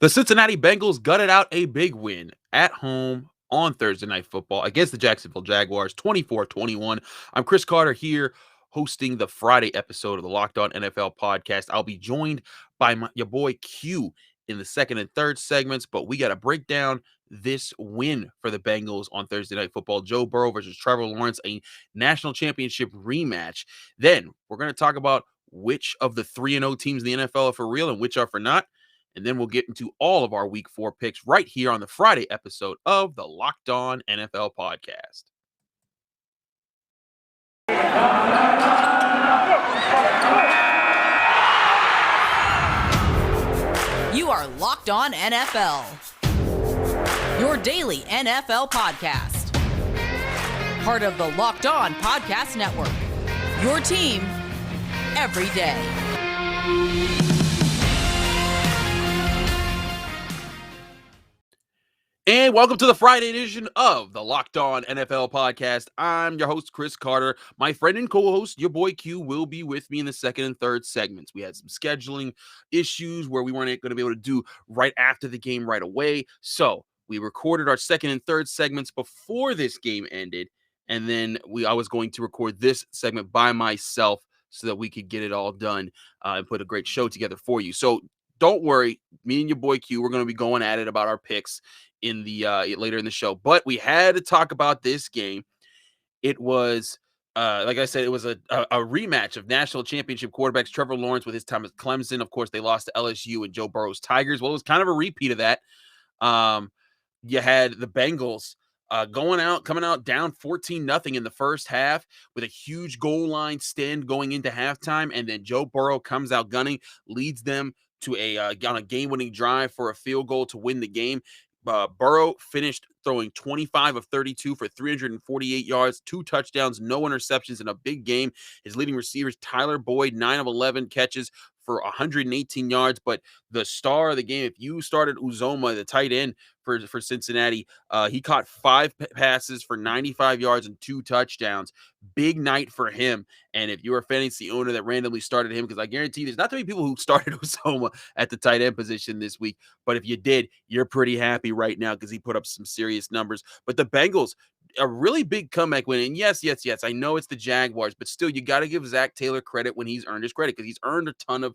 The Cincinnati Bengals gutted out a big win at home on Thursday Night Football against the Jacksonville Jaguars, 24-21. I'm Chris Carter here hosting the Friday episode of the Locked On NFL podcast. I'll be joined by your boy Q in the second and third segments, but we got to break down this win for the Bengals on Thursday Night Football. Joe Burrow versus Trevor Lawrence, a national championship rematch. Then we're going to talk about which of the 3-0 teams in the NFL are for real and which are for not. And then we'll get into all of our week 4 picks right here on the Friday episode of the Locked On NFL podcast. You are Locked On NFL, your daily NFL podcast. Part of the Locked On Podcast Network, your team every day. And welcome to the Friday edition of the Locked On NFL podcast. I'm your host, Chris Carter. My friend and co-host, your boy Q, will be with me in the second and third segments. We had some scheduling issues where we weren't going to be able to do right after the game right away. So we recorded our second and third segments before this game ended. And then I was going to record this segment by myself so that we could get it all done and put a great show together for you. So don't worry, me and your boy Q, we're going to be going at it about our picks in the later in the show. But we had to talk about this game. It was like I said, it was a rematch of national championship quarterbacks Trevor Lawrence with his time at Clemson. Of course, they lost to LSU and Joe Burrow's Tigers. Well, it was kind of a repeat of that. You had the Bengals coming out down 14-0 in the first half with a huge goal line stand going into halftime, and then Joe Burrow comes out gunning, leads them to on a game-winning drive for a field goal to win the game. Burrow finished throwing 25 of 32 for 348 yards, 2 touchdowns, no interceptions in a big game. His leading receivers, Tyler Boyd, 9 of 11 catches for 118 yards. But the star of the game, if you started Uzomah, the tight end for Cincinnati, he caught 5 passes for 95 yards and 2 touchdowns. Big night for him. And if you're a fantasy owner that randomly started him, because I guarantee there's not too many people who started Uzomah at the tight end position this week, but if you did, you're pretty happy right now because he put up some serious numbers. But the Bengals, a really big comeback win. And yes, I know it's the Jaguars, but still, you got to give Zach Taylor credit when he's earned his credit, because he's earned a ton of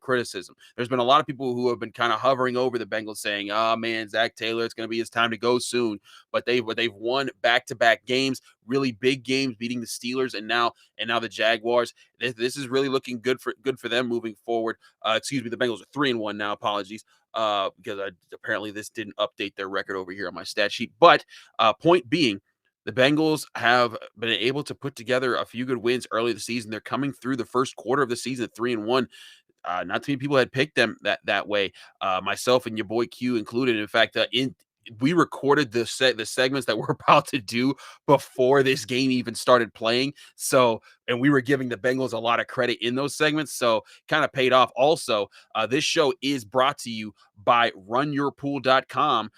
criticism. There's been a lot of people who have been kind of hovering over the Bengals saying, "Oh man, Zach Taylor, it's going to be his time to go soon." But they've won back-to-back games, really big games, beating the Steelers and now the Jaguars. This is really looking good for them moving forward. The Bengals are 3-1 now. Apologies. Because apparently this didn't update their record over here on my stat sheet. But point being, the Bengals have been able to put together a few good wins early this season. They're coming through the first quarter of the season at 3-1. Not too many people had picked them that way. Myself and your boy Q included. In fact, we recorded the segments that we're about to do before this game even started playing. So, and we were giving the Bengals a lot of credit in those segments. So kind of paid off. Also, this show is brought to you by runyourpool.com.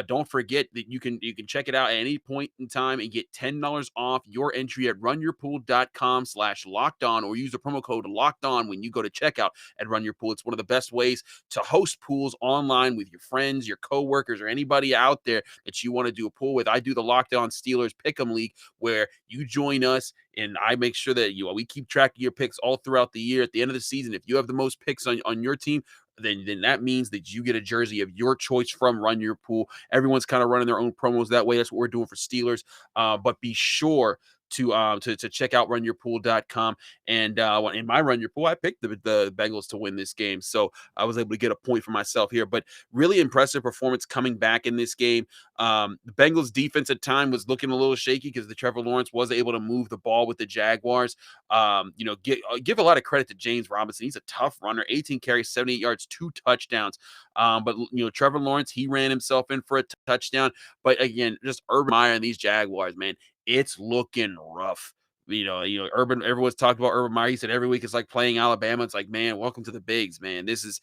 Don't forget that you can check it out at any point in time and get $10 off your entry at runyourpool.com/lockedon, or use the promo code LOCKEDON when you go to checkout at Run Your Pool. It's one of the best ways to host pools online with your friends, your coworkers, or anybody out there that you want to do a pool with. I do the Locked On Steelers Pick'em League, where you join us and I make sure that we keep track of your picks all throughout the year. At the end of the season, if you have the most picks on your team, then that means that you get a jersey of your choice from Run Your Pool. Everyone's kind of running their own promos that way. That's what we're doing for Steelers. But be sure to check out runyourpool.com. And in my Run Your Pool, I picked the Bengals to win this game. So I was able to get a point for myself here. But really impressive performance coming back in this game. The Bengals defense at time was looking a little shaky because the Trevor Lawrence was able to move the ball with the Jaguars. Give a lot of credit to James Robinson. He's a tough runner, 18 carries, 78 yards, 2 touchdowns. But Trevor Lawrence, he ran himself in for a touchdown. But again, just Urban Meyer and these Jaguars, man, it's looking rough. Everyone's talked about Urban Meyer. He said every week it's like playing Alabama. It's like, man, welcome to the bigs, man. This is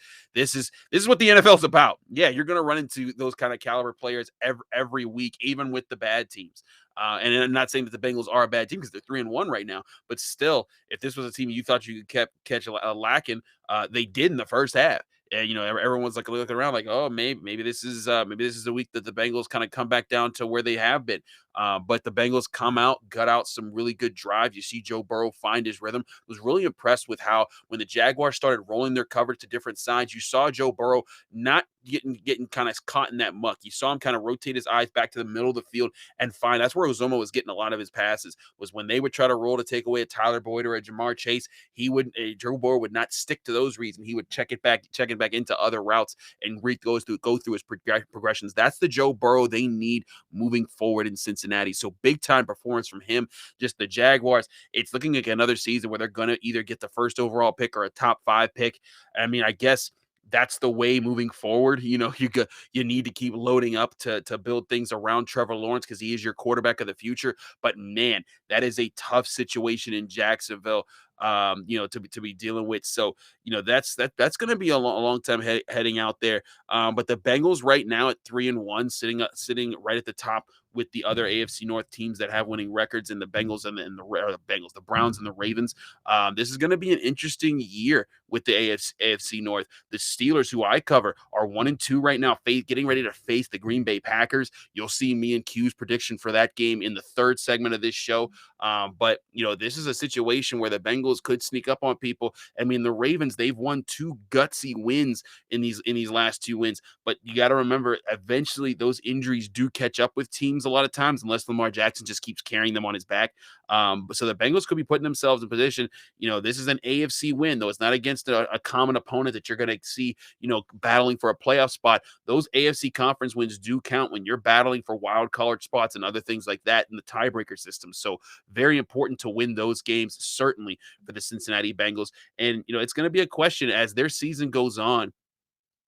what the NFL is about. Yeah, you're going to run into those kind of caliber players every week, even with the bad teams. And I'm not saying that the Bengals are a bad team because they're 3-1 right now, but still, if this was a team you thought you could catch a lacking, they did in the first half. everyone's like looking around like, oh, maybe this is a week that the Bengals kind of come back down to where they have been. But the Bengals come out, gut out some really good drive. You see Joe Burrow find his rhythm. Was really impressed with how when the Jaguars started rolling their coverage to different sides, you saw Joe Burrow not getting kind of caught in that muck. You saw him kind of rotate his eyes back to the middle of the field and find that's where Uzoma was getting a lot of his passes, was when they would try to roll to take away a Tyler Boyd or a Jamar Chase. Joe Burrow would not stick to those reads, and he would check it back into other routes and go through his progressions. That's the Joe Burrow they need moving forward in Cincinnati. So big time performance from him. Just the Jaguars, it's looking like another season where they're going to either get the first overall pick or a top 5 pick. I mean, I guess that's the way moving forward. You need to keep loading up to build things around Trevor Lawrence because he is your quarterback of the future. But man, that is a tough situation in Jacksonville, to be dealing with. So, that's going to be a long time heading out there. But the Bengals right now at 3-1, sitting right at the top with the other AFC North teams that have winning records, and the Bengals the Browns and the Ravens. This is going to be an interesting year with the AFC North. The Steelers, who I cover, are 1-2 right now, getting ready to face the Green Bay Packers. You'll see me and Q's prediction for that game in the third segment of this show. But this is a situation where the Bengals could sneak up on people. I mean, the Ravens, they've won 2 gutsy wins in these last 2 wins. But you got to remember, eventually those injuries do catch up with teams a lot of times, unless Lamar Jackson just keeps carrying them on his back. So the Bengals could be putting themselves in position. This is an AFC win, though. It's not against a common opponent that you're going to see, battling for a playoff spot. Those AFC conference wins do count when you're battling for wild card spots and other things like that in the tiebreaker system. So very important to win those games, certainly for the Cincinnati Bengals. And, it's going to be a question as their season goes on.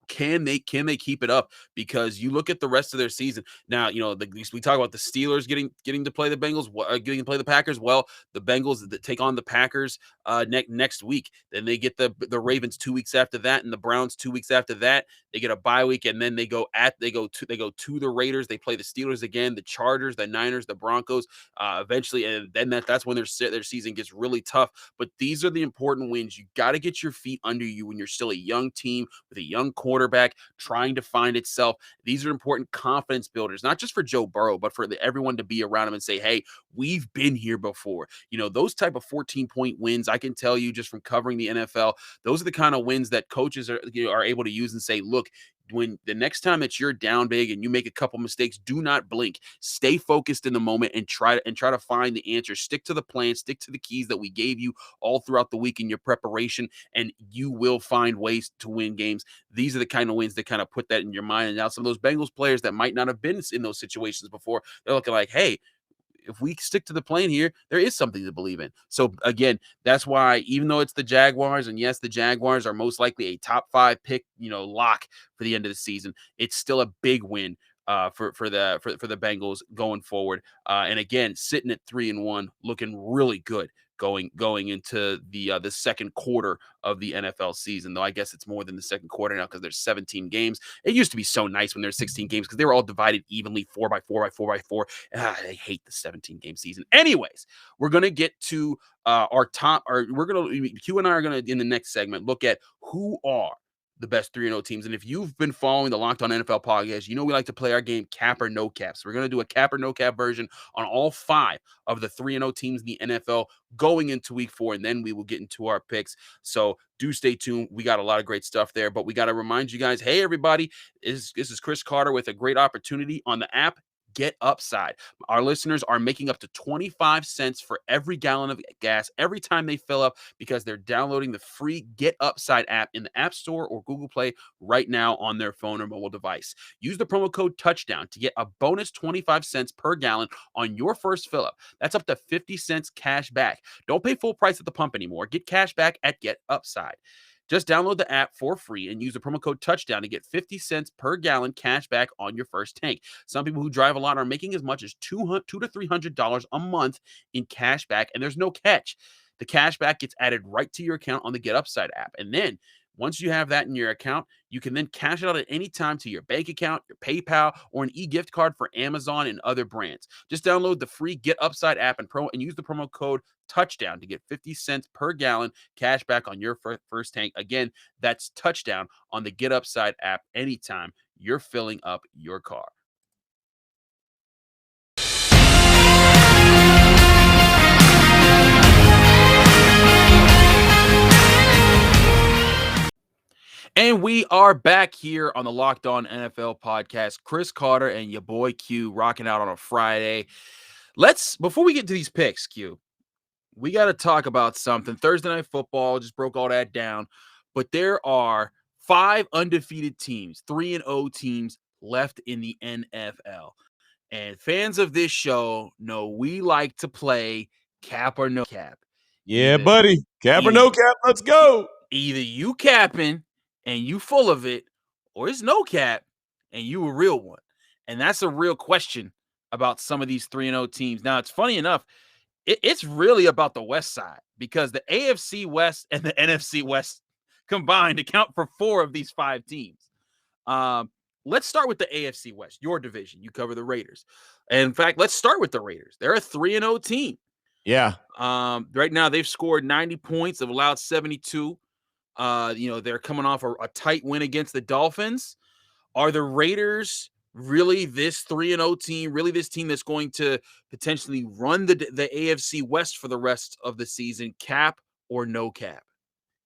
Can they keep it up? Because you look at the rest of their season now. We talk about the Steelers getting to play the Bengals, getting to play the Packers. Well, the Bengals that take on the Packers next week. Then they get the Ravens 2 weeks after that, and the Browns 2 weeks after that. They get a bye week, and then they go to the Raiders. They play the Steelers again, the Chargers, the Niners, the Broncos. Eventually, and then that's when their season gets really tough. But these are the important wins. You got to get your feet under you when you're still a young team with a young quarterback trying to find itself. These are important confidence builders, not just for Joe Burrow, but for everyone to be around him and say, hey, we've been here before. Those type of 14-point wins, I can tell you just from covering the NFL, those are the kind of wins that coaches are able to use and say, look, when the next time that you're down big and you make a couple mistakes, do not blink. Stay focused in the moment and try to find the answer. Stick to the plan, stick to the keys that we gave you all throughout the week in your preparation, and you will find ways to win games. These are the kind of wins that kind of put that in your mind. And now some of those Bengals players that might not have been in those situations before, they're looking like, hey, if we stick to the plan here, there is something to believe in. So again, that's why, even though it's the Jaguars, and yes, the Jaguars are most likely a top 5 pick, lock for the end of the season, it's still a big win for the Bengals going forward. And again, sitting at 3-1, looking really good going into the second quarter of the NFL season. Though I guess it's more than the second quarter now because there's 17 games. It used to be so nice when there's 16 games because they were all divided evenly 4x4x4x4. I hate the 17-game season. Anyways, we're gonna get to Q and I are gonna, in the next segment, look at who are the best 3-0 teams. And if you've been following the Locked On NFL podcast, we like to play our game cap or no cap. So we're going to do a cap or no cap version on all 5 of the 3-0 teams in the NFL going into week 4, and then we will get into our picks. So do stay tuned. We got a lot of great stuff there, but we got to remind you guys, hey, everybody, this is Chris Carter with a great opportunity on the app Get Upside. Our listeners are making up to 25 cents for every gallon of gas every time they fill up because they're downloading the free Get Upside app in the App Store or Google Play right now on their phone or mobile device. Use the promo code Touchdown to get a bonus 25 cents per gallon on your first fill up. That's up to 50 cents cash back. Don't pay full price at the pump anymore. Get cash back at Get Upside. Just download the app for free and use the promo code Touchdown to get 50 cents per gallon cash back on your first tank. Some people who drive a lot are making as much as $200 to $300 a month in cash back, and there's no catch. The cash back gets added right to your account on the Get Upside app. And then Once you have that in your account, you can then cash it out at any time to your bank account, your PayPal, or an e-gift card for Amazon and other brands. Just download the free Get Upside app and use the promo code touchdown to get 50 cents per gallon cash back on your first tank. Again, that's touchdown on the Get Upside app anytime you're filling up your car. And we are back here on the Locked On NFL podcast. Chris Carter and your boy Q rocking out on a Friday. Before we get to these picks, Q, we got to talk about something. Thursday Night Football just broke all that down, but there are 5 undefeated teams, 3-0 teams left in the NFL. And fans of this show know we like to play cap or no cap. Yeah, buddy. Cap or no cap, let's go. Either you capping and you full of it, or it's no cap and you a real one. And that's a real question about some of these 3-0 teams. Now, it's funny enough, it's really about the West side because the AFC West and the NFC West combined account for 4 of these 5 teams. Let's start with the AFC West, your division. You cover the Raiders. And in fact, let's start with the Raiders. They're a 3-0 team. Yeah. Right now, they've scored 90 points. They've allowed 72. They're coming off a tight win against the Dolphins. Are the Raiders really this 3-0 team, really this team that's going to potentially run the AFC West for the rest of the season, cap or no cap?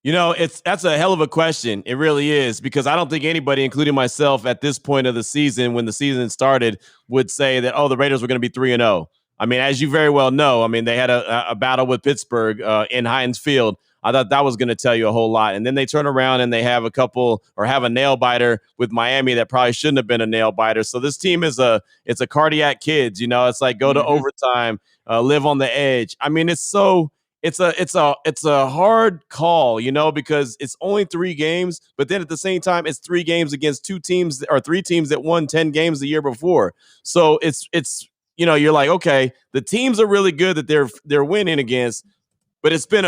That's a hell of a question. It really is, because I don't think anybody, including myself, at this point of the season, when the season started, would say that, the Raiders were going to be 3-0. I mean, as you very well know, they had a battle with Pittsburgh in Heinz Field. I thought that was going to tell you a whole lot. And then they turn around and they have a nail biter with Miami that probably shouldn't have been a nail biter. So this team it's a cardiac kids, it's like go to overtime, live on the edge. I mean, it's a hard call, because it's only 3 games, but then at the same time, it's 3 games against 2 teams or 3 teams that won 10 games the year before. So it's you're like, okay, the teams are really good that they're winning against, but it's been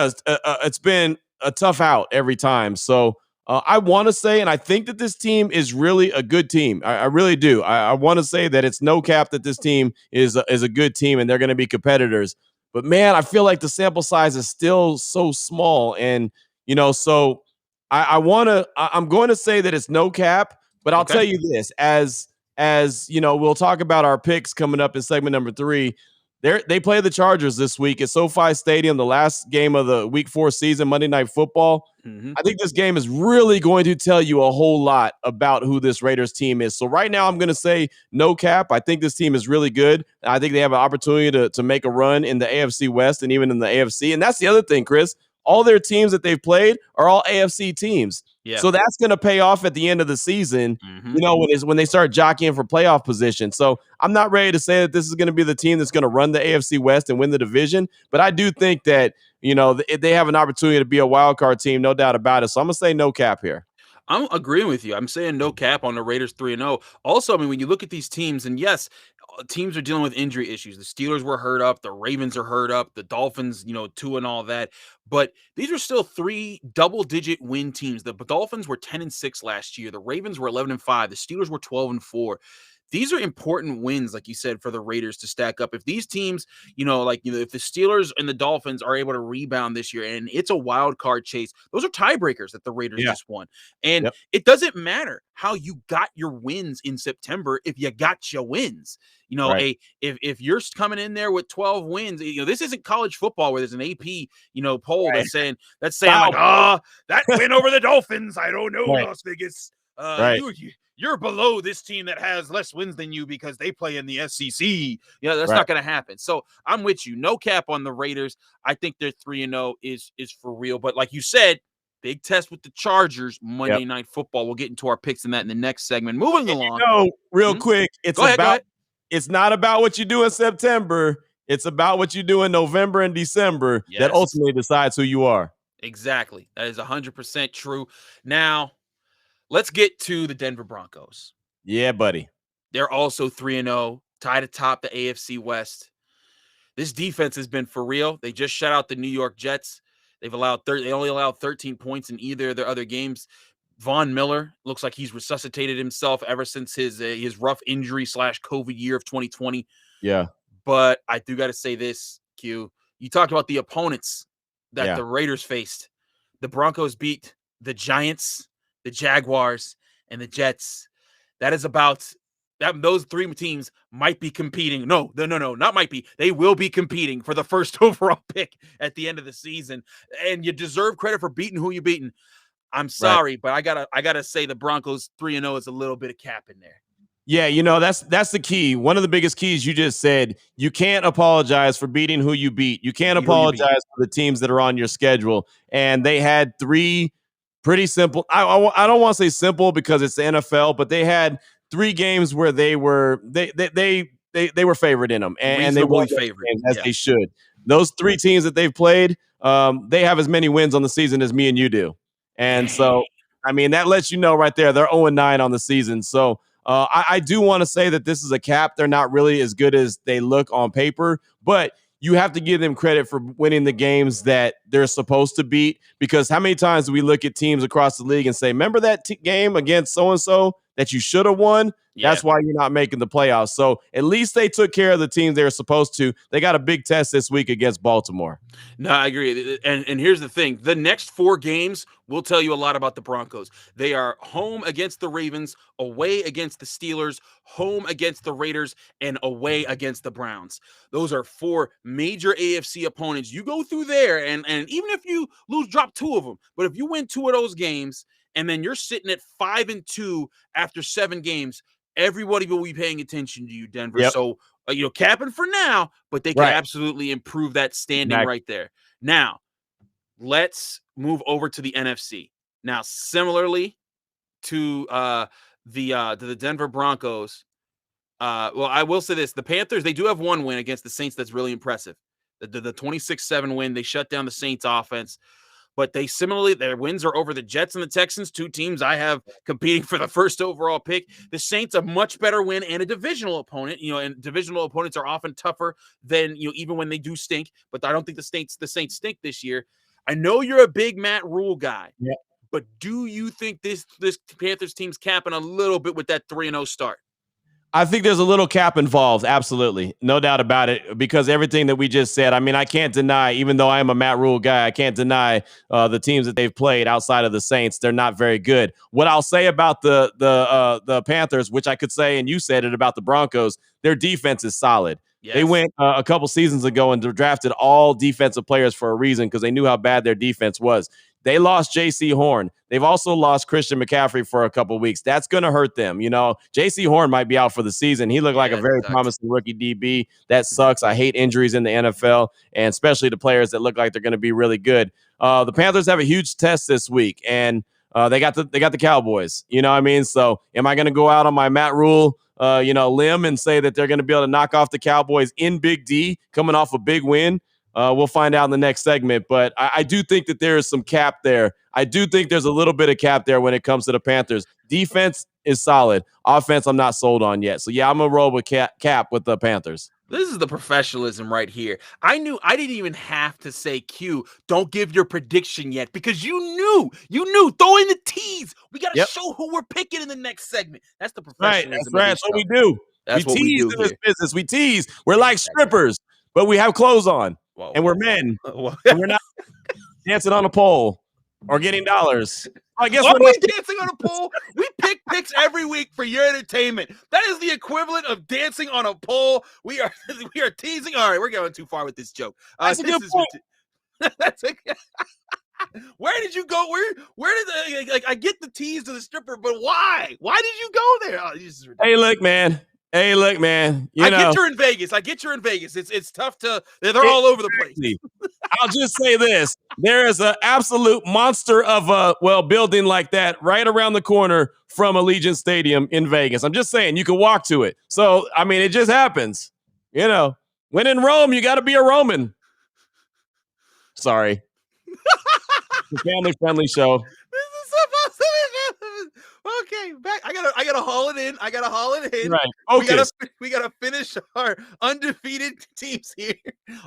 a tough out every time. So I want to say, and I think that this team is really a good team. I really do. I want to say that it's no cap that this team is a good team and they're going to be competitors. But man, I feel like the sample size is still so small, and so I'm going to say that it's no cap. But I'll tell you this, as we'll talk about our picks coming up in segment number 3. They play the Chargers this week at SoFi Stadium, the last game of the Week 4 season, Monday Night Football. I think this game is really going to tell you a whole lot about who this Raiders team is. So right now I'm going to say no cap. I think this team is really good. I think they have an opportunity to make a run in the AFC West and even in the AFC. And that's the other thing, Chris. All their teams that they've played are all AFC teams. Yeah. So that's going to pay off at the end of the season, when they start jockeying for playoff position. So I'm not ready to say that this is going to be the team that's going to run the AFC West and win the division. But I do think that, they have an opportunity to be a wild card team, no doubt about it. So I'm going to say no cap here. I'm agreeing with you. I'm saying no cap on the Raiders 3-0. Also, when you look at these teams, and yes, teams are dealing with injury issues. The Steelers were hurt up. The Ravens are hurt up. The Dolphins, 2 and all that. But these are still 3 double-digit win teams. The Dolphins were 10-6 last year. The Ravens were 11-5. The Steelers were 12-4. These are important wins, like you said, for the Raiders to stack up. If these teams, if the Steelers and the Dolphins are able to rebound this year and it's a wild card chase, those are tiebreakers that the Raiders just won. And it doesn't matter how you got your wins in September if you got your wins. If you're coming in there with 12 wins, this isn't college football where there's an AP, poll that's saying that win over the Dolphins. I don't know, Las Vegas. You're below this team that has less wins than you because they play in the SEC. That's not going to happen. So I'm with you. No cap on the Raiders. I think their 3-0 is for real. But like you said, big test with the Chargers Monday Night Football. We'll get into our picks in that in the next segment. Moving along. Real quick, it's not about what you do in September. It's about what you do in November and December that ultimately decides who you are. Exactly. That is 100% true. Now, let's get to the Denver Broncos. Yeah, buddy. They're also 3-0, tied atop the AFC West. This defense has been for real. They just shut out the New York Jets. They only allowed 13 points in either of their other games. Von Miller looks like he's resuscitated himself ever since his rough injury / COVID year of 2020. Yeah. But I do got to say this, Q. You talked about the opponents that Yeah. the Raiders faced. The Broncos beat the Giants, the Jaguars, and the Jets. That is about that. Those three teams might be competing. No, not might be. They will be competing for the first overall pick at the end of the season. And you deserve credit for beating who you beating. I'm sorry, but I gotta say the Broncos 3-0 is a little bit of cap in there. Yeah, that's the key. One of the biggest keys you just said, you can't apologize for beating who you beat. You can't apologize for the teams that are on your schedule. And they had three pretty simple. I don't want to say simple because it's the NFL, but they had 3 games where they were favored in them, and they won favored as they should. Those 3 teams that they've played, they have as many wins on the season as me and you do. And so, I mean, that lets you know right there they're 0-9 on the season. So I do want to say that this is a cap. They're not really as good as they look on paper, but you have to give them credit for winning the games that they're supposed to beat, because how many times do we look at teams across the league and say, remember that game against so-and-so that you should have won? Yeah. That's why you're not making the playoffs. So at least they took care of the teams they were supposed to. They got a big test this week against Baltimore. No, I agree. And here's the thing. The next 4 games will tell you a lot about the Broncos. They are home against the Ravens, away against the Steelers, home against the Raiders, and away against the Browns. Those are 4 major AFC opponents. You go through there, and even if you drop 2 of them, but if you win 2 of those games, and then you're sitting at 5-2 after 7 games, everybody will be paying attention to you, Denver. Yep. So, capping for now, but they can absolutely improve that standing right there. Now, let's move over to the NFC. Now, similarly to the Denver Broncos, well, I will say this. The Panthers, they do have 1 win against the Saints that's really impressive. The 26-7 win. They shut down the Saints offense. But their wins are over the Jets and the Texans, 2 teams I have competing for the first overall pick. The Saints, a much better win and a divisional opponent. And divisional opponents are often tougher than even when they do stink. But I don't think the Saints stink this year. I know you're a big Matt Rule guy, but do you think this Panthers team's capping a little bit with that 3-0 start? I think there's a little cap involved. Absolutely. No doubt about it, because everything that we just said, I mean, I can't deny, even though I am a Matt Rule guy, I can't deny the teams that they've played outside of the Saints. They're not very good. What I'll say about the Panthers, which I could say, and you said it about the Broncos, their defense is solid. Yes. They went a couple seasons ago and drafted all defensive players for a reason, because they knew how bad their defense was. They lost J.C. Horn. They've also lost Christian McCaffrey for a couple of weeks. That's going to hurt them. J.C. Horn might be out for the season. He looked like a very promising rookie DB. That sucks. I hate injuries in the NFL, and especially the players that look like they're going to be really good. The Panthers have a huge test this week, and they got the Cowboys. You know what I mean? So am I going to go out on my Matt Rule limb and say that they're going to be able to knock off the Cowboys in Big D coming off a big win? We'll find out in the next segment, but I do think that there is some cap there. I do think there's a little bit of cap there when it comes to the Panthers. Defense is solid. Offense, I'm not sold on yet. So, I'm going to roll with cap with the Panthers. This is the professionalism right here. I knew I didn't even have to say, Q, don't give your prediction yet, because you knew. Throw in the tease. We got to show who we're picking in the next segment. That's the professionalism. Right. That's what we do. That's what we do in this business. We tease. We're like strippers, but we have clothes on. And we're men. And we're not dancing on a pole or getting dollars. I guess we're dancing on a pole. We pick picks every week for your entertainment. That is the equivalent of dancing on a pole. We are teasing. All right, we're going too far with this joke. That's a good point. Where did you go? Where did I get the tease to the stripper? But why? Why did you go there? Oh, hey, look, man. I get you're in Vegas. It's tough to. They're all over the place. I'll just say this: there is an absolute monster of a building like that right around the corner from Allegiant Stadium in Vegas. I'm just saying you can walk to it. So I mean, it just happens. When in Rome, you got to be a Roman. Sorry, it's a family-friendly show. This is supposed to be. Okay, back. I gotta haul it in. Right. We gotta finish our undefeated teams here.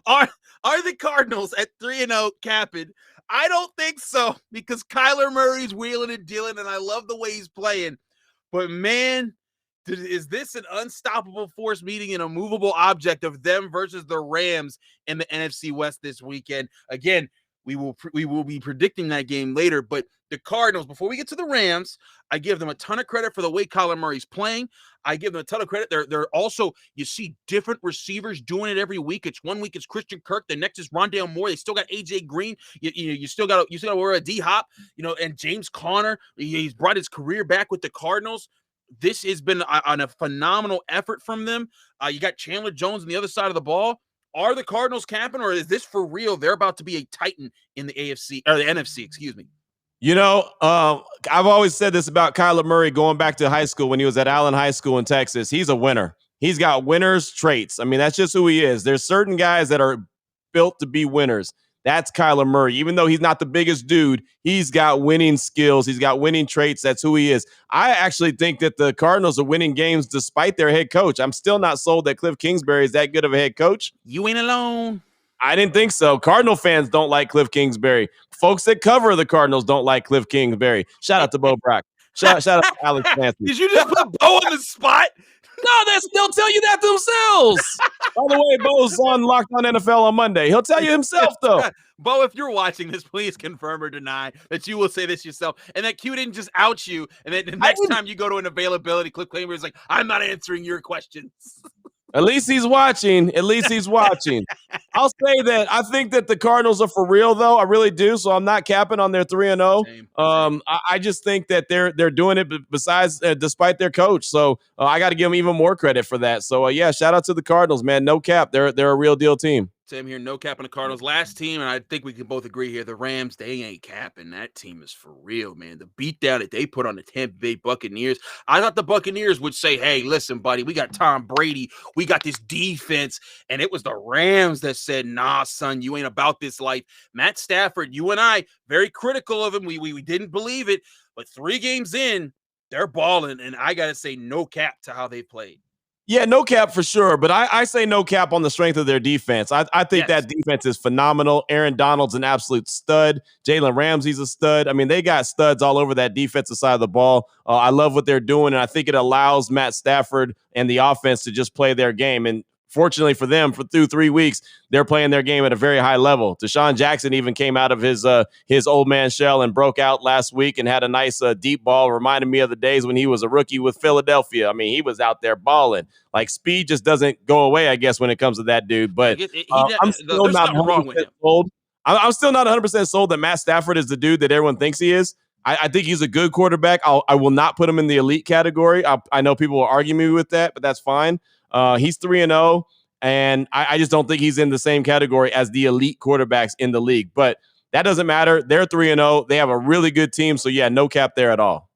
Are the Cardinals at 3-0 capping? I don't think so, because Kyler Murray's wheeling and dealing, and I love the way he's playing. But man, is this an unstoppable force meeting an immovable object of them versus the Rams in the NFC West this weekend? Again, we will be predicting that game later, but the Cardinals, before we get to the Rams, I give them a ton of credit for the way Kyler Murray's playing. I give them a ton of credit. They're also, you see different receivers doing it every week. It's one week it's Christian Kirk, the next is Rondale Moore. They still got AJ Green. You still got to wear a D Hop, and James Conner. He's brought his career back with the Cardinals. This has been on a phenomenal effort from them. You got Chandler Jones on the other side of the ball. Are the Cardinals capping, or is this for real? They're about to be a titan in the AFC or the NFC, excuse me. I've always said this about Kyler Murray going back to high school when he was at Allen High School in Texas. He's a winner. He's got winner's traits. I mean, that's just who he is. There's certain guys that are built to be winners. That's Kyler Murray. Even though he's not the biggest dude, he's got winning skills. He's got winning traits. That's who he is. I actually think that the Cardinals are winning games despite their head coach. I'm still not sold that Cliff Kingsbury is that good of a head coach. You ain't alone. I didn't think so. Cardinal fans don't like Cliff Kingsbury. Folks that cover the Cardinals don't like Cliff Kingsbury. Shout out to Bo Brock. Shout out to Alex Nancy. Did you just put Bo on the spot? No, they'll tell you that themselves. By the way, Bo's on Locked On NFL on Monday. He'll tell you himself, though. Bo, if you're watching this, please confirm or deny that you will say this yourself and that Q didn't just out you. And then the next time you go to an availability, Cliff Kingsbury is like, I'm not answering your questions. At least he's watching. I'll say that I think that the Cardinals are for real, though. I really do. So I'm not capping on their 3-0. I just think that they're doing it despite their coach. So I got to give them even more credit for that. So shout out to the Cardinals, man. No cap. They're a real deal team. Same here, no cap on the Cardinals. Last team, and I think we can both agree here, the Rams, they ain't capping. That team is for real, man. The beatdown that they put on the Tampa Bay Buccaneers, I thought the Buccaneers would say, hey, listen, buddy, we got Tom Brady. We got this defense. And it was the Rams that said, nah, son, you ain't about this life. Matt Stafford, you and I, very critical of him. We didn't believe it. But 3 games in, they're balling. And I got to say, no cap to how they played. Yeah, no cap for sure, but I say no cap on the strength of their defense. I think that defense is phenomenal. Aaron Donald's an absolute stud. Jalen Ramsey's a stud. I mean, they got studs all over that defensive side of the ball. I love what they're doing, and I think it allows Matt Stafford and the offense to just play their game. And fortunately for them, through 3 weeks, they're playing their game at a very high level. Desean Jackson even came out of his old man shell and broke out last week and had a nice deep ball. Reminded me of the days when he was a rookie with Philadelphia. I mean, he was out there balling. Like, speed just doesn't go away, I guess, when it comes to that dude. But I'm still not 100% sold. I'm still not 100% sold that Matt Stafford is the dude that everyone thinks he is. I think he's a good quarterback. I will not put him in the elite category. I know people will argue me with that, but that's fine. He's 3-0, and I just don't think he's in the same category as the elite quarterbacks in the league. But that doesn't matter. They're 3-0. They have a really good team. So, yeah, no cap there at all.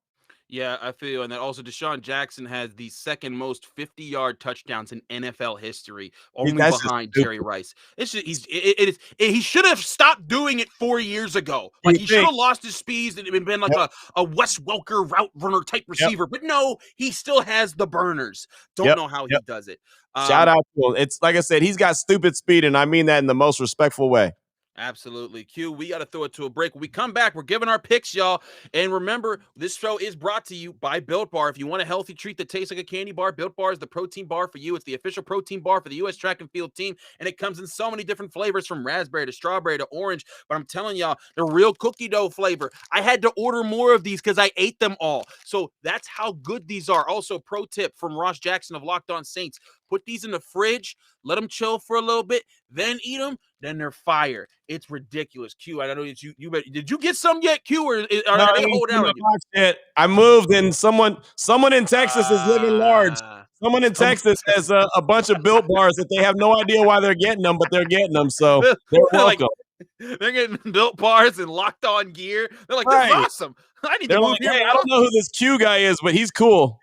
Yeah, I feel. And that also Desean Jackson has the second most 50-yard touchdowns in NFL history, only behind Jerry Rice. He should have stopped doing it 4 years ago. Like, he should have lost his speed and been like a Wes Welker route runner type receiver. But no, he still has the burners. Don't know how he does it. Shout out to him. It's like I said, he's got stupid speed, and I mean that in the most respectful way. Absolutely. Q, we got to throw it to a break. When we come back, we're giving our picks, y'all. And remember, this show is brought to you by Built Bar. If you want a healthy treat that tastes like a candy bar, Built Bar is the protein bar for you. It's the official protein bar for the U.S. track and field team. And it comes in so many different flavors, from raspberry to strawberry to orange. But I'm telling y'all, the real cookie dough flavor. I had to order more of these because I ate them all. So that's how good these are. Also, pro tip from Ross Jackson of Locked On Saints. Put these in the fridge, let them chill for a little bit, then eat them, then they're fire. It's ridiculous. Q, I don't know that did you get some yet, Q, or are they holding out on you? I moved, and someone in Texas is living large. Someone in Texas has a bunch of Built Bars that they have no idea why they're getting them, but they're getting them, so they're welcome. They're getting Built Bars and Locked On gear. They're like, this is awesome. I need to move here. I don't know who this Q guy is, but he's cool.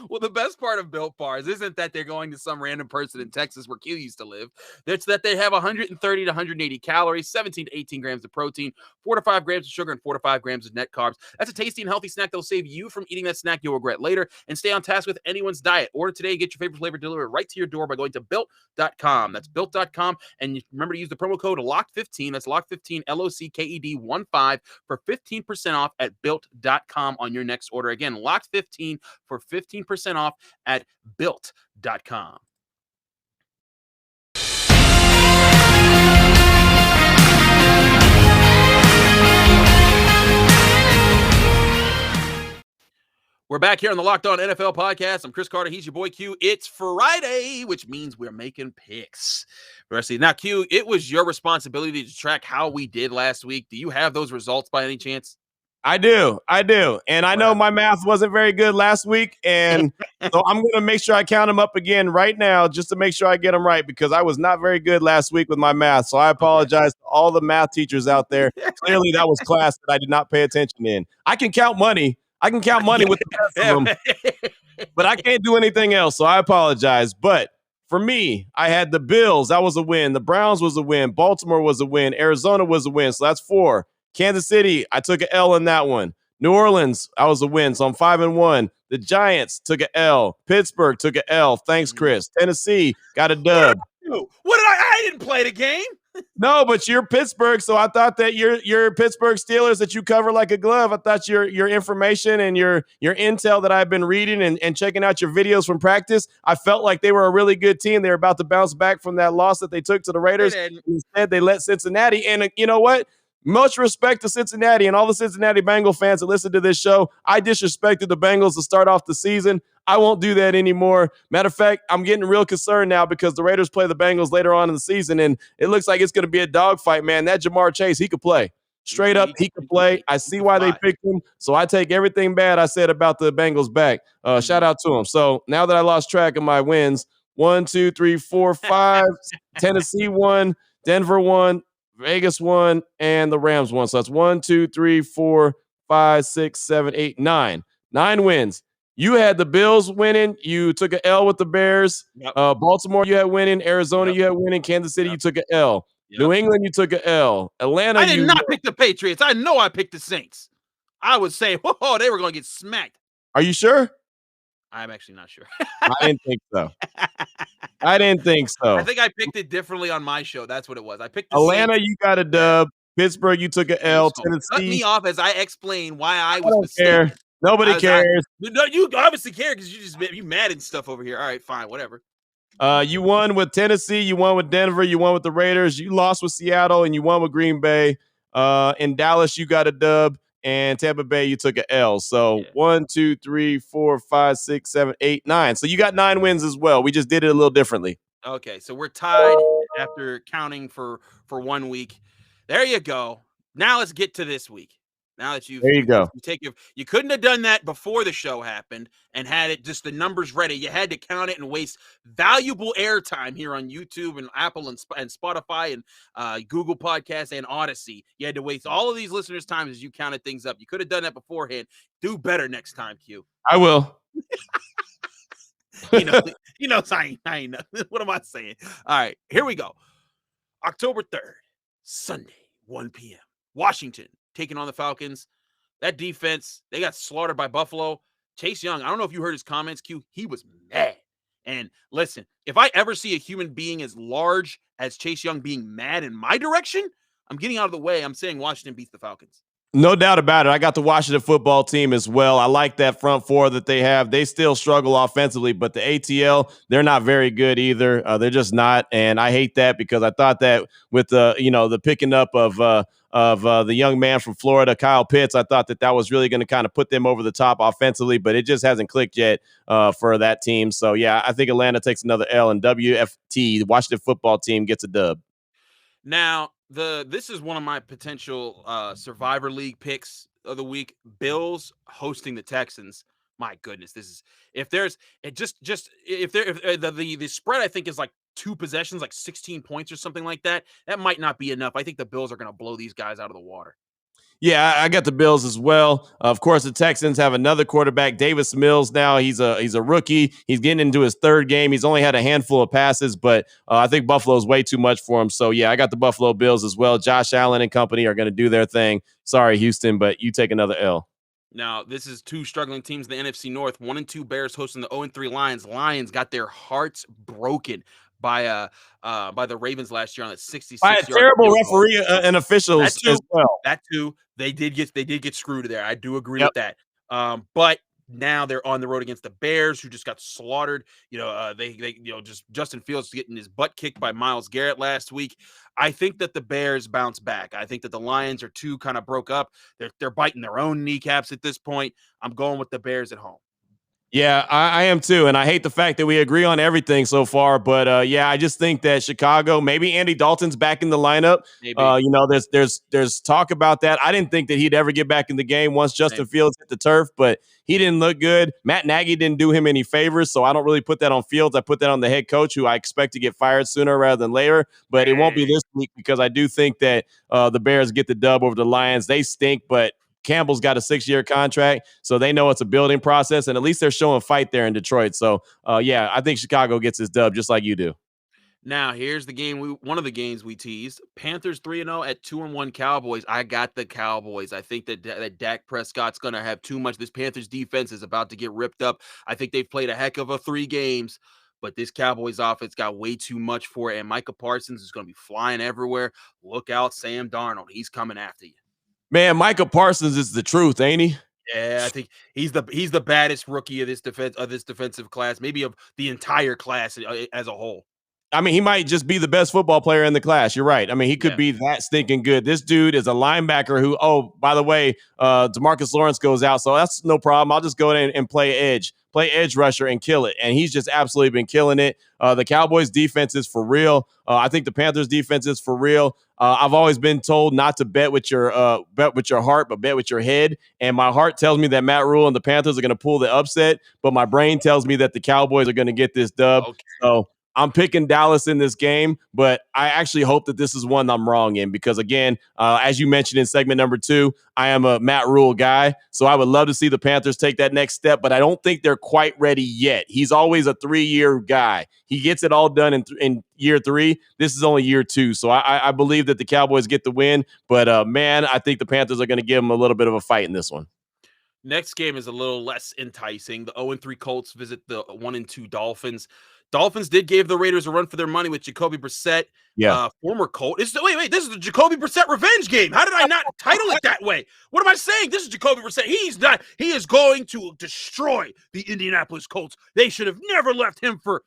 Well, Well, the best part of Built Bars isn't that they're going to some random person in Texas where Q used to live. It's that they have 130 to 180 calories, 17 to 18 grams of protein, 4 to 5 grams of sugar, and 4 to 5 grams of net carbs. That's a tasty and healthy snack that'll save you from eating that snack you'll regret later and stay on task with anyone's diet. Order today, get your favorite flavor delivered right to your door by going to built.com. That's built.com. And remember to use the promo code LOCK15. That's LOCK15, LOCKED15 for 15% off at built.com on your next order. Again, LOCK15 for 15% off at built.com. We're back here on the Locked On NFL podcast. I'm Chris Carter. He's your boy Q. It's Friday, which means we're making picks. Now, Q, it was your responsibility to track how we did last week. Do you have those results by any chance? I do. And I know my math wasn't very good last week. And so I'm going to make sure I count them up again right now just to make sure I get them right because I was not very good last week with my math. So I apologize to all the math teachers out there. Clearly, that was class that I did not pay attention in. I can count money. With the best of them, but I can't do anything else. So I apologize. But for me, I had the Bills. That was a win. The Browns was a win. Baltimore was a win. Arizona was a win. So that's 4. Kansas City, I took an L in that one. New Orleans, I was a win. So I'm 5-1. The Giants took an L. Pittsburgh took an L. Thanks, Chris. Tennessee got a dub. What did I didn't play the game. No, but you're Pittsburgh, so I thought that your Pittsburgh Steelers that you cover like a glove. I thought your information and your intel that I've been reading and checking out your videos from practice, I felt like they were a really good team. They were about to bounce back from that loss that they took to the Raiders. Instead, they let Cincinnati. And you know what? Much respect to Cincinnati and all the Cincinnati Bengal fans that listen to this show. I disrespected the Bengals to start off the season. I won't do that anymore. Matter of fact, I'm getting real concerned now because the Raiders play the Bengals later on in the season, and it looks like it's going to be a dogfight, man. That Jamar Chase, he could play. Straight up, he could play. I see why they picked him, so I take everything bad I said about the Bengals back. Shout out to him. So now that I lost track of my wins, 1, 2, 3, 4, 5, Tennessee won, Denver won, Vegas won, and the Rams won. So that's 1, 2, 3, 4, 5, 6, 7, 8, 9. 9 wins. You had the Bills winning. You took an L with the Bears. Yep. Baltimore, you had winning. Arizona, you had winning. Kansas City, you took an L. Yep. New England, you took an L. Atlanta, I did not pick the Patriots. I know I picked the Saints. I would say, whoa, they were going to get smacked. Are you sure? I'm actually not sure. I didn't think so. I think I picked it differently on my show. That's what it was. I picked the Atlanta, Saints. You got a dub. Pittsburgh, you took an L. Tennessee. Cut me off as I explain why I was mistaken. Care. Nobody cares. No, you obviously care because you mad and stuff over here. All right, fine, whatever. You won with Tennessee. You won with Denver. You won with the Raiders. You lost with Seattle, and you won with Green Bay. In Dallas, you got a dub. And Tampa Bay, you took an L. So 1, 2, 3, 4, 5, 6, 7, 8, 9. So you got 9 wins as well. We just did it a little differently. Okay, so we're tied after counting for 1 week. There you go. Now let's get to this week. Now that there you go. You couldn't have done that before the show happened and had it just the numbers ready. You had to count it and waste valuable airtime here on YouTube and Apple and Spotify and Google Podcasts and Odyssey. You had to waste all of these listeners' time as you counted things up. You could have done that beforehand. Do better next time, Q. I will. I ain't know. What am I saying? All right, here we go. October 3rd, Sunday, 1 p.m. Washington taking on the Falcons. That defense, they got slaughtered by Buffalo. Chase Young, I don't know if you heard his comments, Q. He was mad. And listen, if I ever see a human being as large as Chase Young being mad in my direction, I'm getting out of the way. I'm saying Washington beats the Falcons. No doubt about it. I got the Washington football team as well. I like that front four that they have. They still struggle offensively, but the ATL, they're not very good either. They're just not, and I hate that because I thought that with the picking up of the young man from Florida, Kyle Pitts, I thought that was really going to kind of put them over the top offensively, but it just hasn't clicked yet for that team. So yeah, I think Atlanta takes another L, and WFT, the Washington football team, gets a dub. Now, this is one of my potential Survivor League picks of the week. Bills hosting the Texans. My goodness, this is if the spread I think is like 2 possessions, like 16 points or something like that. That might not be enough. I think the Bills are going to blow these guys out of the water. Yeah, I got the Bills as well. Of course, the Texans have another quarterback, Davis Mills. Now he's a rookie. He's getting into his third game. He's only had a handful of passes, but I think Buffalo's way too much for him. So yeah, I got the Buffalo Bills as well. Josh Allen and company are going to do their thing. Sorry, Houston, but you take another L. Now, this is two struggling teams in the NFC North. 1-2 Bears hosting the 0-3 Lions. Lions got their hearts broken by the Ravens last year on that By a 66-yard terrible field goal. referee and That officials as too. well. That too. They did get screwed there. I do agree Yep. with that. But now they're on the road against the Bears, who just got slaughtered. Just Justin Fields getting his butt kicked by Myles Garrett last week. I think that the Bears bounce back. I think that the Lions are too kind of broke up. They're biting their own kneecaps at this point. I'm going with the Bears at home. Yeah, I am too, and I hate the fact that we agree on everything so far. But yeah, I just think that Chicago, maybe Andy Dalton's back in the lineup. Maybe. There's talk about that. I didn't think that he'd ever get back in the game once Justin Fields hit the turf, but he didn't look good. Matt Nagy didn't do him any favors, so I don't really put that on Fields. I put that on the head coach, who I expect to get fired sooner rather than later. But it won't be this week because I do think that the Bears get the dub over the Lions. They stink, but Campbell's got a 6-year contract, so they know it's a building process, and at least they're showing fight there in Detroit. So, yeah, I think Chicago gets his dub just like you do. Now, here's the game. One of the games we teased: Panthers 3-0 at 2-1 Cowboys. I got the Cowboys. I think that Dak Prescott's going to have too much. This Panthers defense is about to get ripped up. I think they've played a heck of a 3 games, but this Cowboys offense got way too much for it. And Micah Parsons is going to be flying everywhere. Look out, Sam Darnold. He's coming after you. Man, Micah Parsons is the truth, ain't he? Yeah, I think he's the baddest rookie of this defensive class, maybe of the entire class as a whole. I mean, he might just be the best football player in the class. You're right. I mean, he could be that stinking good. This dude is a linebacker who, oh, by the way, DeMarcus Lawrence goes out, so that's no problem. I'll just go in and play edge rusher and kill it. And he's just absolutely been killing it. The Cowboys defense is for real. I think the Panthers defense is for real. I've always been told not to bet with your heart, but bet with your head. And my heart tells me that Matt Rule and the Panthers are going to pull the upset, but my brain tells me that the Cowboys are going to get this dub. Okay. So I'm picking Dallas in this game, but I actually hope that this is one I'm wrong in because, again, as you mentioned in segment number 2, I am a Matt Rule guy, so I would love to see the Panthers take that next step, but I don't think they're quite ready yet. He's always a 3-year guy. He gets it all done in year 3. This is only year 2, so I believe that the Cowboys get the win, but, man, I think the Panthers are going to give them a little bit of a fight in this one. Next game is a little less enticing. The 0-3 Colts visit the 1-2 Dolphins. Dolphins did give the Raiders a run for their money with Jacoby Brissett, former Colt. This is the Jacoby Brissett revenge game. How did I not title it that way? What am I saying? This is Jacoby Brissett. He is going to destroy the Indianapolis Colts. They should have never left him for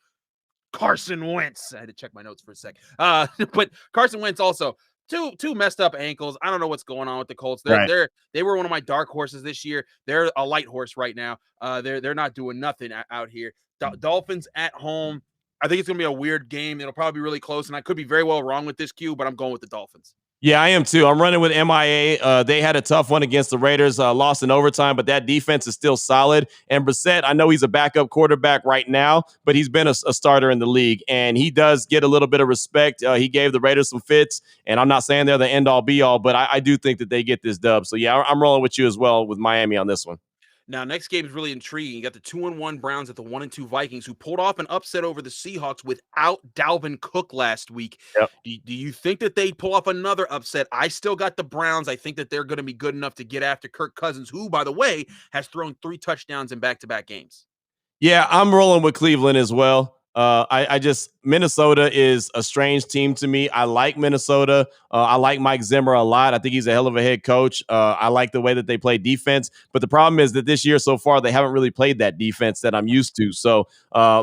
Carson Wentz. I had to check my notes for a sec. But Carson Wentz also two messed up ankles. I don't know what's going on with the Colts. They were one of my dark horses this year. They're a light horse right now. They're not doing nothing out here. Dolphins at home. I think it's going to be a weird game. It'll probably be really close, and I could be very well wrong with this, Q, but I'm going with the Dolphins. Yeah, I am too. I'm running with MIA. They had a tough one against the Raiders, lost in overtime, but that defense is still solid. And Brissett, I know he's a backup quarterback right now, but he's been a starter in the league, and he does get a little bit of respect. He gave the Raiders some fits, and I'm not saying they're the end-all, be-all, but I do think that they get this dub. So, yeah, I'm rolling with you as well with Miami on this one. Now, next game is really intriguing. You got the 2-1 Browns at the 1-2 Vikings, who pulled off an upset over the Seahawks without Dalvin Cook last week. Yep. Do you think that they'd pull off another upset? I still got the Browns. I think that they're going to be good enough to get after Kirk Cousins, who, by the way, has thrown 3 touchdowns in back-to-back games. Yeah, I'm rolling with Cleveland as well. Minnesota is a strange team to me. I like Minnesota. I like Mike Zimmer a lot. I think he's a hell of a head coach. I like the way that they play defense. But the problem is that this year so far, they haven't really played that defense that I'm used to. So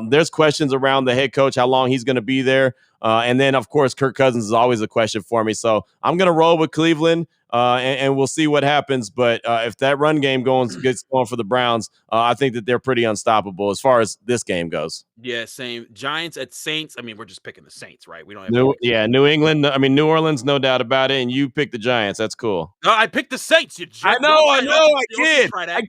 there's questions around the head coach, how long he's going to be there. And then, of course, Kirk Cousins is always a question for me. So I'm going to roll with Cleveland. And we'll see what happens. But if that run game gets going for the Browns, I think that they're pretty unstoppable as far as this game goes. Yeah, same. Giants at Saints. I mean, we're just picking the Saints, right? We don't have New England. I mean, New Orleans, no doubt about it. And you picked the Giants. That's cool. No, I picked the Saints. You jerk. I know. I kid. I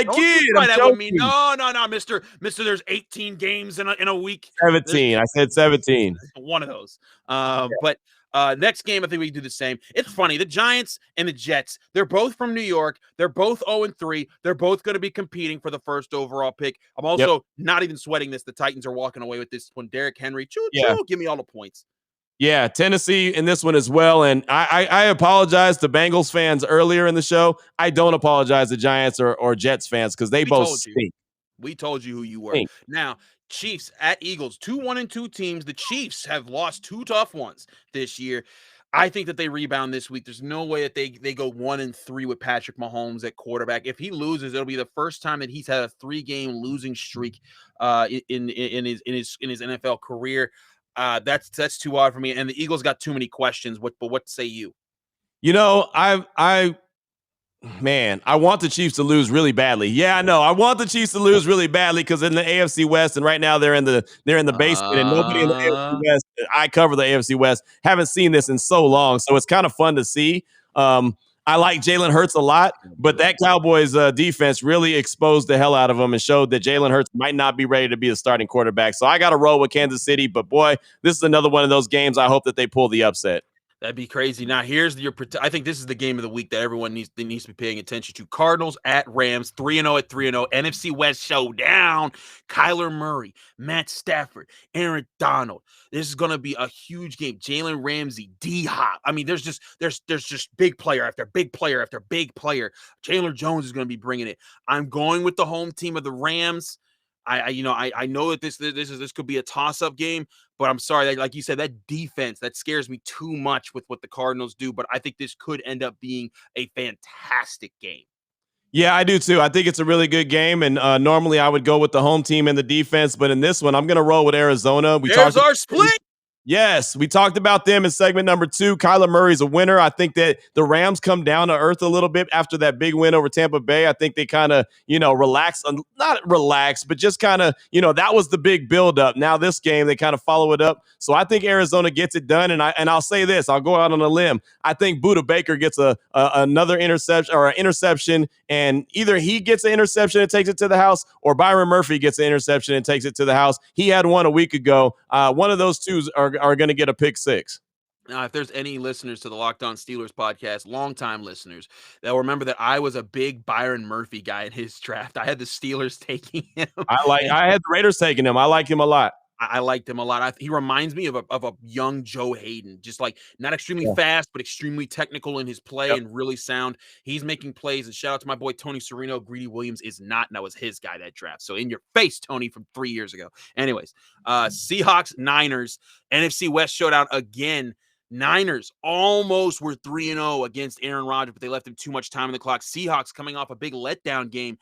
kid. No, Mister. There's 18 games in a week. 17. I said 17. One of those. But Next game, I think we can do the same. It's funny. The Giants and the Jets, they're both from New York. They're both 0-3. They're both going to be competing for the first overall pick. I'm also not even sweating this. The Titans are walking away with this one. Derrick Henry, choo-choo, give me all the points. Yeah, Tennessee in this one as well. And I apologize to Bengals fans earlier in the show. I don't apologize to Giants or Jets fans because they both stink. We told you who you were. Now, Chiefs at Eagles, 2-1-2 teams. The Chiefs have lost 2 tough ones this year. I think that they rebound this week. There's no way that they go 1-3 with Patrick Mahomes at quarterback. If he loses, it'll be the first time that he's had a 3-game losing streak in his NFL career. That's too odd for me. And the Eagles got too many questions. But what say you? You know, Man, I want the Chiefs to lose really badly. Yeah, I know. I want the Chiefs to lose really badly because in the AFC West, and right now they're in the basement, and nobody in the AFC West. I cover the AFC West. Haven't seen this in so long, so it's kind of fun to see. I like Jalen Hurts a lot, but that Cowboys defense really exposed the hell out of them and showed that Jalen Hurts might not be ready to be the starting quarterback. So I got to roll with Kansas City, but boy, this is another one of those games. I hope that they pull the upset. That'd be crazy. Now, I think this is the game of the week that everyone needs to be paying attention to. Cardinals at Rams, 3-0 at 3-0. NFC West showdown. Kyler Murray, Matt Stafford, Aaron Donald. This is going to be a huge game. Jalen Ramsey, D-Hop. I mean, there's just big player after big player after big player. Chandler Jones is going to be bringing it. I'm going with the home team of the Rams. I know that this could be a toss-up game, but I'm sorry, like you said, that defense that scares me too much with what the Cardinals do. But I think this could end up being a fantastic game. Yeah, I do too. I think it's a really good game, and normally I would go with the home team and the defense, but in this one, I'm going to roll with Arizona. There's our split. Yes, we talked about them in segment number 2. Kyler Murray's a winner. I think that the Rams come down to earth a little bit after that big win over Tampa Bay. I think they kind of, relax, not relax, but just kind of, that was the big buildup. Now this game, they kind of follow it up. So I think Arizona gets it done. And I'll say this, I'll go out on a limb. I think Budda Baker gets another interception or an interception, and either he gets an interception and takes it to the house, or Byron Murphy gets an interception and takes it to the house. He had one a week ago. One of those two are going to get a pick 6. Now, if there's any listeners to the Locked On Steelers podcast, longtime listeners, they'll remember that I was a big Byron Murphy guy in his draft. I had the Steelers taking him. I had the Raiders taking him. I like him a lot. I liked him a lot. He reminds me of a young Joe Hayden, just like not extremely fast, but extremely technical in his play and really sound. He's making plays. And shout out to my boy Tony Serino. Greedy Williams is not, and that was his guy that draft. So in your face, Tony, from 3 years ago. Anyways, Seahawks, Niners, NFC West showdown again. Niners almost were 3-0 against Aaron Rodgers, but they left him too much time on the clock. Seahawks coming off a big letdown game.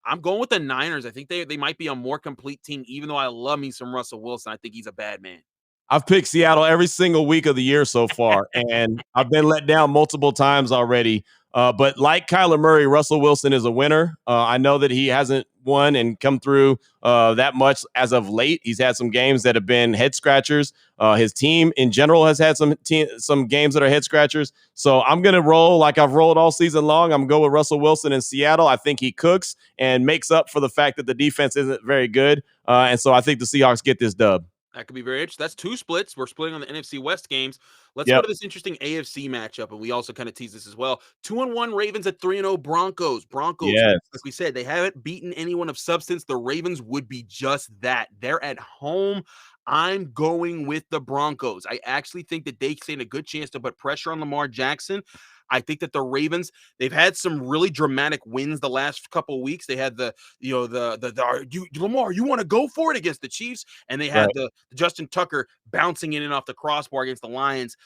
I'm going with the Niners. I think they might be a more complete team, even though I love me some Russell Wilson. I think he's a bad man. I've picked Seattle every single week of the year so far, and I've been let down multiple times already. But like Kyler Murray, Russell Wilson is a winner. I know that he hasn't won and come through that much as of late. He's had some games that have been head scratchers. His team in general has had some games that are head scratchers. So I'm going to roll like I've rolled all season long. I'm going to go with Russell Wilson in Seattle. I think he cooks and makes up for the fact that the defense isn't very good. And so I think the Seahawks get this dub. That could be very interesting. That's 2 splits. We're splitting on the NFC West games. Let's go to this interesting AFC matchup, and we also kind of tease this as well. 2-1 Ravens at 3-0 Broncos. Broncos, like we said, they haven't beaten anyone of substance. The Ravens would be just that. They're at home. I'm going with the Broncos. I actually think that they stand a good chance to put pressure on Lamar Jackson. I think that the Ravens, they've had some really dramatic wins the last couple of weeks. They had Lamar, you want to go for it against the Chiefs, and they had the Justin Tucker bouncing in and off the crossbar against the Lions.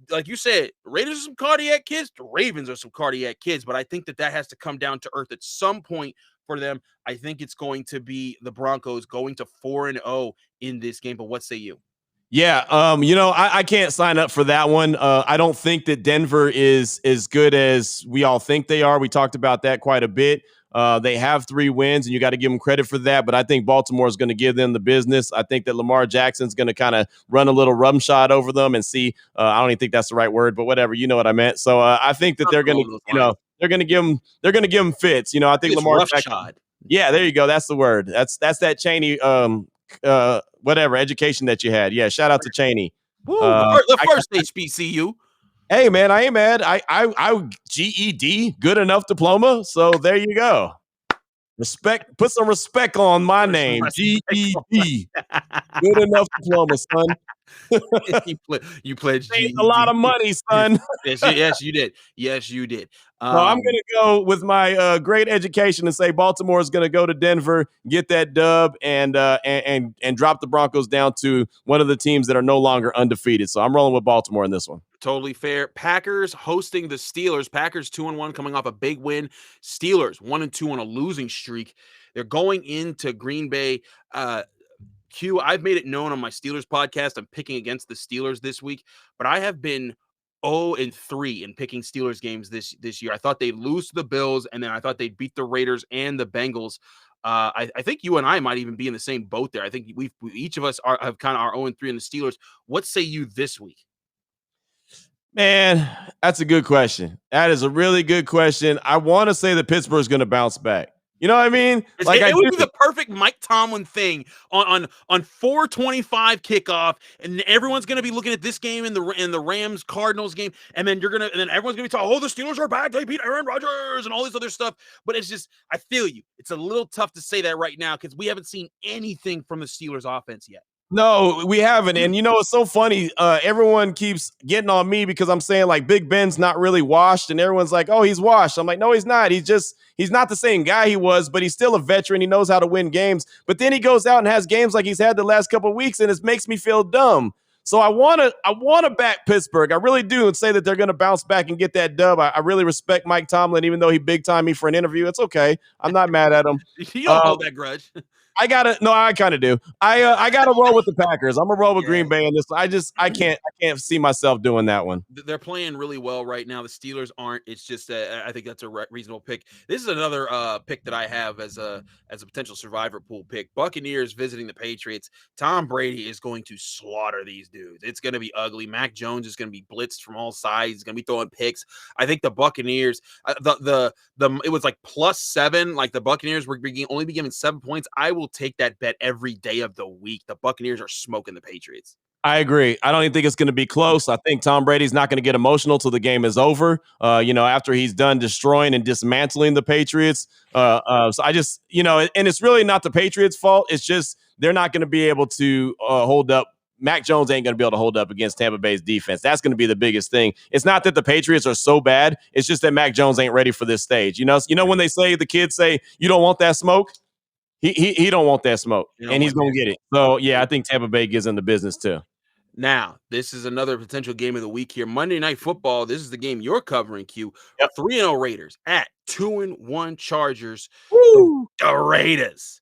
Like you said, Raiders are some cardiac kids. The Ravens are some cardiac kids, but I think that has to come down to earth at some point for them. I think it's going to be the Broncos going to 4-0 in this game. But what say you? Yeah, I can't sign up for that one. I don't think that Denver is as good as we all think they are. We talked about that quite a bit. They have 3 wins, and you got to give them credit for that. But I think Baltimore is going to give them the business. I think that Lamar Jackson's going to kind of run a little rum shot over them and see. I don't even think that's the right word, but whatever, you know what I meant. So I think that they're going to, they're going to give them fits. I think Lamar Jackson. Yeah, there you go. That's the word. That's that Cheney. Whatever education that you had. Yeah, shout out to Cheney. Woo, the first HBCU. Hey, man, I ain't mad. I GED, good enough diploma. So there you go. Respect. Put some respect on my name. GED, good enough diploma, son. You pledged GED. A lot of money, son. Yes, you did. Yes, you did. So I'm going to go with my great education and say Baltimore is going to go to Denver, get that dub, and drop the Broncos down to one of the teams that are no longer undefeated. So I'm rolling with Baltimore in this one. Totally fair. Packers hosting the Steelers. Packers 2-1 coming off a big win. Steelers 1-2 on a losing streak. They're going into Green Bay. Q, I've made it known on my Steelers podcast I'm picking against the Steelers this week, but I have been 0-3 in picking Steelers games this year. I thought they'd lose to the Bills, and then I thought they'd beat the Raiders and the Bengals. I think you and I might even be in the same boat there. I think we each of us have kind of our 0-3 in the Steelers. What say you this week? Man, that's a good question. That is a really good question. I want to say that Pittsburgh's going to bounce back. You know what I mean? Like it would be the perfect Mike Tomlin thing on 4:25 kickoff, and everyone's going to be looking at this game in the Rams Cardinals game, and then everyone's going to be talking, oh, the Steelers are back, they beat Aaron Rodgers and all this other stuff. But it's just, I feel you. It's a little tough to say that right now because we haven't seen anything from the Steelers offense yet. No, we haven't. And, it's so funny. Everyone keeps getting on me because I'm saying, like, Big Ben's not really washed. And everyone's like, oh, he's washed. I'm like, no, he's not. He's not the same guy he was, but he's still a veteran. He knows how to win games. But then he goes out and has games like he's had the last couple of weeks, and it makes me feel dumb. So I want to back Pittsburgh. I really do, and say that they're going to bounce back and get that dub. I really respect Mike Tomlin, even though he big-timed me for an interview. It's okay. I'm not mad at him. You don't hold that grudge. I kind of do. I gotta roll with the Packers. I'm gonna roll with Green Bay in this. I can't see myself doing that one. They're playing really well right now. The Steelers aren't. It's just I think that's a reasonable pick. This is another pick that I have as a potential survivor pool pick. Buccaneers visiting the Patriots. Tom Brady is going to slaughter these dudes. It's going to be ugly. Mac Jones is going to be blitzed from all sides. He's going to be throwing picks. I think the Buccaneers. It was like +7. Like the Buccaneers were only be given 7 points. I will take that bet every day of the week. The Buccaneers are smoking the Patriots. I agree. I don't even think it's going to be close. I think Tom Brady's not going to get emotional till the game is over. After he's done destroying and dismantling the Patriots. So I just, and it's really not the Patriots' fault. It's just they're not going to be able to hold up. Mac Jones ain't going to be able to hold up against Tampa Bay's defense. That's going to be the biggest thing. It's not that the Patriots are so bad. It's just that Mac Jones ain't ready for this stage. When the kids say you don't want that smoke. He don't want that smoke, and he's going to get it. So, yeah, I think Tampa Bay gives him the business, too. Now, this is another potential game of the week here. Monday Night Football, this is the game you're covering, Q. Yep. 3-0 Raiders at 2-1 Chargers. Woo! The Raiders.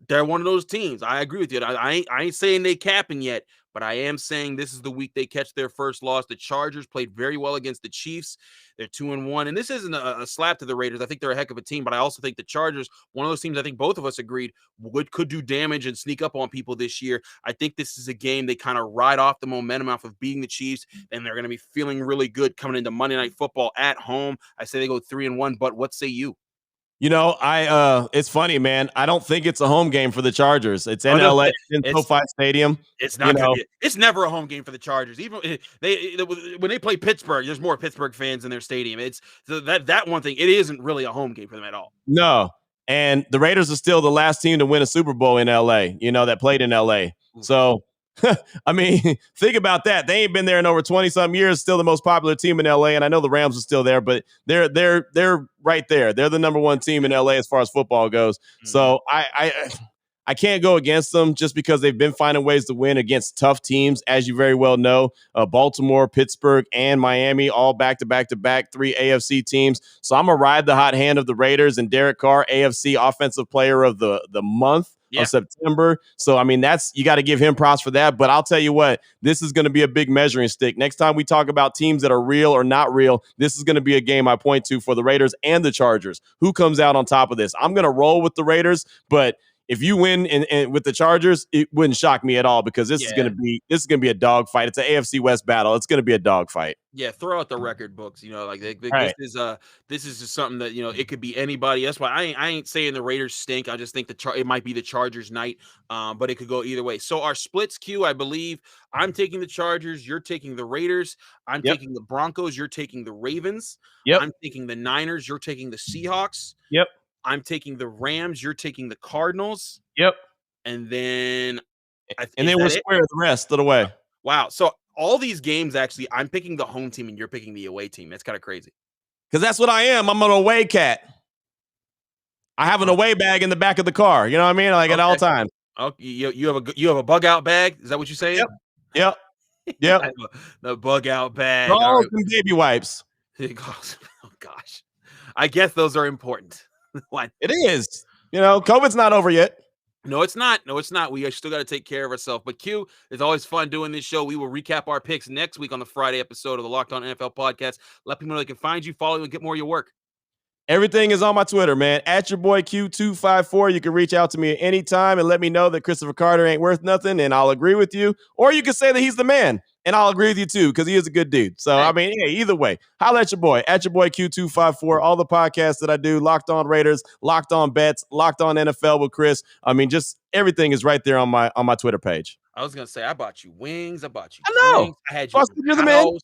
They're one of those teams. I agree with you. I ain't saying they capping yet, but I am saying this is the week they catch their first loss. The Chargers played very well against the Chiefs. They're 2-1, and this isn't a slap to the Raiders. I think they're a heck of a team, but I also think the Chargers, one of those teams I think both of us agreed could do damage and sneak up on people this year. I think this is a game they kind of ride off the momentum off of beating the Chiefs, and they're going to be feeling really good coming into Monday Night Football at home. I say they go 3-1, but what say you? It's funny, man. I don't think it's a home game for the Chargers. It's in LA, in SoFi Stadium. It's not. It's never a home game for the Chargers. Even when they play Pittsburgh, there's more Pittsburgh fans in their stadium. It's that one thing. It isn't really a home game for them at all. No, and the Raiders are still the last team to win a Super Bowl in LA. That played in LA. So. I mean, think about that. They ain't been there in over 20-something years. Still the most popular team in LA, and I know the Rams are still there, but they're right there. They're the number one team in LA as far as football goes. Mm-hmm. So I can't go against them just because they've been finding ways to win against tough teams, as you very well know. Baltimore, Pittsburgh, and Miami, all back-to-back-to-back, 3 AFC teams. So I'm going to ride the hot hand of the Raiders and Derek Carr, AFC Offensive Player of the month. Of September. So, I mean, you got to give him props for that. But I'll tell you what, this is going to be a big measuring stick. Next time we talk about teams that are real or not real, this is going to be a game I point to for the Raiders and the Chargers. Who comes out on top of this? I'm going to roll with the Raiders, but if you win and with the Chargers, it wouldn't shock me at all because this is gonna be a dogfight. It's an AFC West battle. It's gonna be a dogfight. Yeah, throw out the record books. Like Right. this is just something that it could be anybody. That's why I ain't saying the Raiders stink. I just think it might be the Chargers night. But it could go either way. So our splits, Q, I believe I'm taking the Chargers. You're taking the Raiders. I'm Yep. taking the Broncos. You're taking the Ravens. Yep. I'm taking the Niners. You're taking the Seahawks. Yep. I'm taking the Rams. You're taking the Cardinals. Yep. And then And then we're square the rest of the way. Wow. So all these games, actually, I'm picking the home team and you're picking the away team. That's kind of crazy. Because that's what I am. I'm an away cat. I have an away bag in the back of the car. You know what I mean? Like at all times. Oh, you have a bug out bag? Is that what you're saying? Yep. The bug out bag. Oh, some baby wipes. Oh gosh. I guess those are important. Why? It is. COVID's not over yet. No, it's not. We still got to take care of ourselves. But Q, it's always fun doing this show. We will recap our picks next week on the Friday episode of the Locked On NFL podcast. Let people know they can find you, follow you, and get more of your work. Everything is on my Twitter, man. At your boy Q254. You can reach out to me at any time and let me know that Christopher Carter ain't worth nothing, and I'll agree with you. Or you can say that he's the man, and I'll agree with you too, because he is a good dude. So, I mean, hey, either way, holla at your boy Q254. All the podcasts that I do, Locked On Raiders, Locked On Bets, Locked On NFL with Chris. I mean, just everything is right there on my Twitter page. I was gonna say I bought you wings. I bought you. I know. Drinks. I had you. You're the man.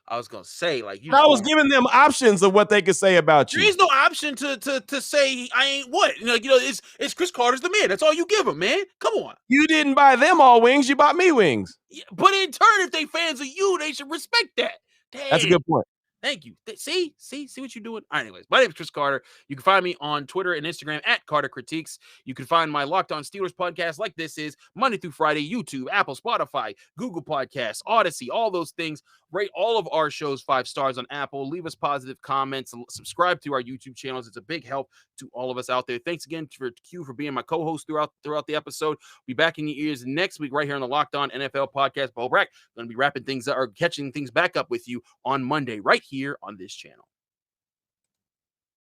I was gonna say I was giving them options of what they could say about you. There is no option to say I ain't what. It's Chris Carter's the man. That's all you give him, man. Come on. You didn't buy them all wings. You bought me wings. Yeah, but in turn, if they fans of you, they should respect that. Dang. That's a good point. Thank you. See what you're doing. All right, anyways, my name is Chris Carter. You can find me on Twitter and Instagram at Carter Critiques. You can find my Locked On Steelers podcast like this is Monday through Friday, YouTube, Apple, Spotify, Google Podcasts, Odyssey, all those things. Rate all of our shows 5 stars on Apple. Leave us positive comments. Subscribe to our YouTube channels. It's a big help to all of us out there. Thanks again for Q for being my co-host throughout the episode. Be back in your ears next week right here on the Locked On NFL podcast. Bo Brack going to be wrapping things up or catching things back up with you on Monday right here on this channel.